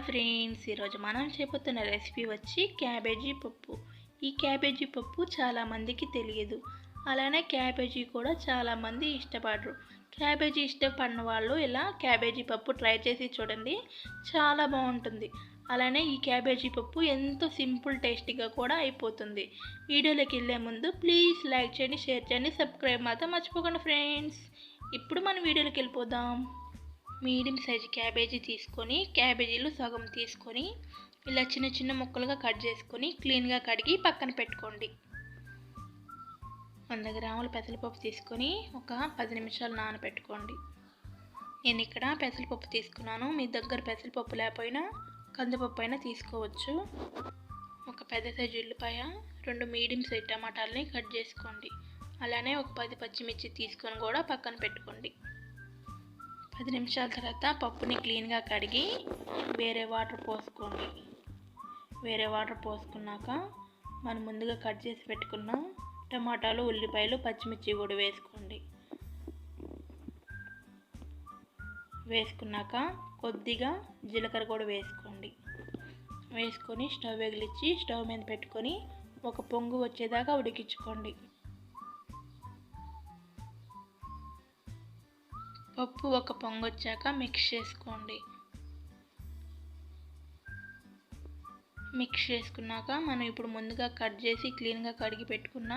Friends, ఈరోజు మనం చేయబోతున్న రెసిపీ వచ్చి క్యాబేజీ పప్పు. ఈ క్యాబేజీ పప్పు చాలామందికి తెలియదు. అలానే క్యాబేజీ కూడా చాలామంది ఇష్టపడరు. క్యాబేజీ ఇష్టపడిన వాళ్ళు ఇలా క్యాబేజీ పప్పు ట్రై చేసి చూడండి, చాలా బాగుంటుంది. అలానే ఈ క్యాబేజీ పప్పు ఎంతో సింపుల్ టేస్టీగా కూడా అయిపోతుంది. వీడియోలోకి వెళ్ళే ముందు ప్లీజ్ లైక్ చేయండి, షేర్ చేయండి, సబ్స్క్రైబ్ మాత్రం మర్చిపోకండి ఫ్రెండ్స్. ఇప్పుడు మనం వీడియోలోకి వెళ్ళిపోదాం. మీడియం సైజు క్యాబేజీ తీసుకొని క్యాబేజీలు సగం తీసుకొని ఇలా చిన్న చిన్న ముక్కలుగా కట్ చేసుకొని క్లీన్గా కడిగి పక్కన పెట్టుకోండి. 100 గ్రాముల పెసరపప్పు తీసుకొని ఒక 10 నిమిషాలు నానబెట్టుకోండి. నేను ఇక్కడ పెసరపప్పు తీసుకున్నాను. మీ దగ్గర పెసరపప్పు లేకపోయినా కందిపప్పు అయినా తీసుకోవచ్చు. ఒక పెద్ద సైజు ఉల్లిపాయ, 2 మీడియం సైజు టమాటాలని కట్ చేసుకోండి. అలానే ఒక 10 పచ్చిమిర్చి తీసుకొని కూడా పక్కన పెట్టుకోండి. 10 నిమిషాల తర్వాత పప్పుని క్లీన్గా కడిగి వేరే వాటర్ పోసుకోండి. వేరే వాటర్ పోసుకున్నాక మనం ముందుగా కట్ చేసి పెట్టుకున్న టమాటాలు, ఉల్లిపాయలు, పచ్చిమిర్చి కూడా వేసుకోండి. వేసుకున్నాక కొద్దిగా జీలకర్ర కూడా వేసుకోండి. వేసుకొని స్టవ్ వెలిగించి స్టవ్ మీద పెట్టుకొని ఒక పొంగు వచ్చేదాకా ఉడికించుకోండి. పప్పు ఒక పొంగు వచ్చాక మిక్స్ చేసుకోండి. మిక్స్ చేసుకున్నాక మనం ఇప్పుడు ముందుగా కట్ చేసి క్లీన్గా కడిగి పెట్టుకున్న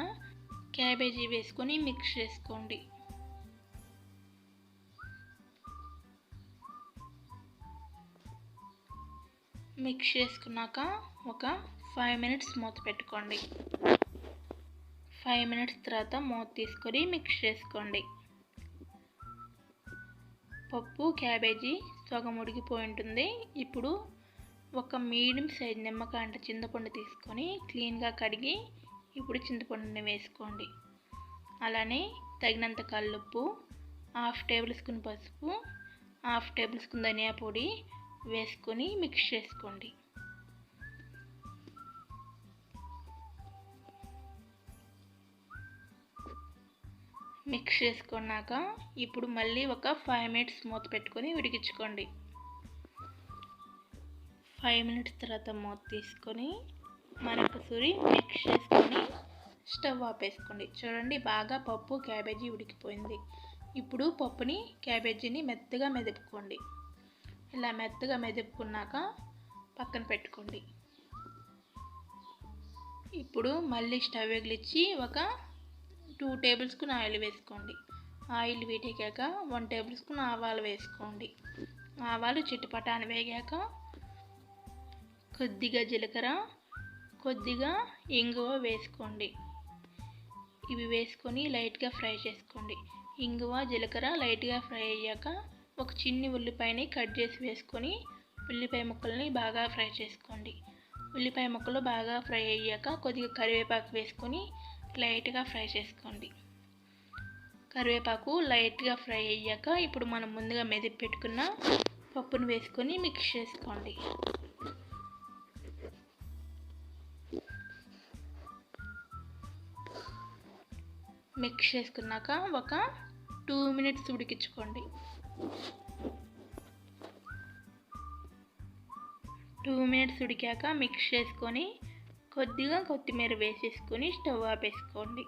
క్యాబేజీ వేసుకొని మిక్స్ చేసుకోండి. మిక్స్ చేసుకున్నాక ఒక 5 మినిట్స్ మూత పెట్టుకోండి. 5 మినిట్స్ తర్వాత మూత తీసుకొని మిక్స్ చేసుకోండి. పప్పు క్యాబేజీ సగం ఉడికిపోయి ఉంటుంది. ఇప్పుడు ఒక మీడియం సైజ్ నిమ్మకాయ అంటే చింతపండు తీసుకొని క్లీన్గా కడిగి ఇప్పుడు చింతపండుని వేసుకోండి. అలానే తగినంత కల్లుప్పు, 1/2 టేబుల్ స్పూన్ పసుపు, 1/2 టేబుల్ స్పూన్ ధనియా పొడి వేసుకొని మిక్స్ చేసుకోండి. మిక్స్ చేసుకున్నాక ఇప్పుడు మళ్ళీ ఒక 5 మినిట్స్ మూత పెట్టుకొని ఉడికించుకోండి. 5 మినిట్స్ తర్వాత మూత తీసుకొని మరొకసారి మిక్స్ చేసుకొని స్టవ్ ఆపేసుకోండి. చూడండి, బాగా పప్పు క్యాబేజీ ఉడికిపోయింది. ఇప్పుడు పప్పుని క్యాబేజీని మెత్తగా మెదుపుకోండి. ఇలా మెత్తగా మెదుపుకున్నాక పక్కన పెట్టుకోండి. ఇప్పుడు మళ్ళీ స్టవ్ వెలిగించి ఒక 2 టేబుల్ స్పూన్ ఆయిల్ వేసుకోండి. ఆయిల్ వేగాక 1 టేబుల్ స్పూన్ ఆవాలు వేసుకోండి. ఆవాలు చిటపట అని వేగాక కొద్దిగా జీలకర్ర, కొద్దిగా ఇంగువ వేసుకోండి. ఇవి వేసుకొని లైట్గా ఫ్రై చేసుకోండి. ఇంగువ, జీలకర్ర లైట్గా ఫ్రై అయ్యాక ఒక చిన్ని ఉల్లిపాయని కట్ చేసి వేసుకొని ఉల్లిపాయ ముక్కల్ని బాగా ఫ్రై చేసుకోండి. ఉల్లిపాయ ముక్కలు బాగా ఫ్రై అయ్యాక కొద్దిగా కరివేపాకు వేసుకొని లైట్గా ఫ్రై చేసుకోండి. కరివేపాకు లైట్గా ఫ్రై అయ్యాక ఇప్పుడు మనం ముందుగా మెదిపి పెట్టుకున్న పప్పును వేసుకొని మిక్స్ చేసుకోండి. మిక్స్ చేసుకున్నాక ఒక 2 మినిట్స్ ఉడికించుకోండి. 2 మినిట్స్ ఉడికాక మిక్స్ చేసుకొని కొద్దిగా కొత్తిమీర వేసేసుకొని స్టవ్ ఆపేసుకోండి.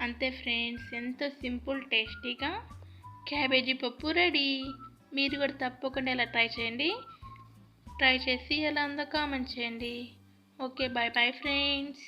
అంతే ఫ్రెండ్స్, ఎంతో సింపుల్ టేస్టీగా క్యాబేజీ పప్పు రెడీ. మీరు కూడా తప్పకుండా ఇలా ట్రై చేయండి. ట్రై చేసి ఎలా ఉందో కామెంట్ చేయండి. Okay, bye bye friends.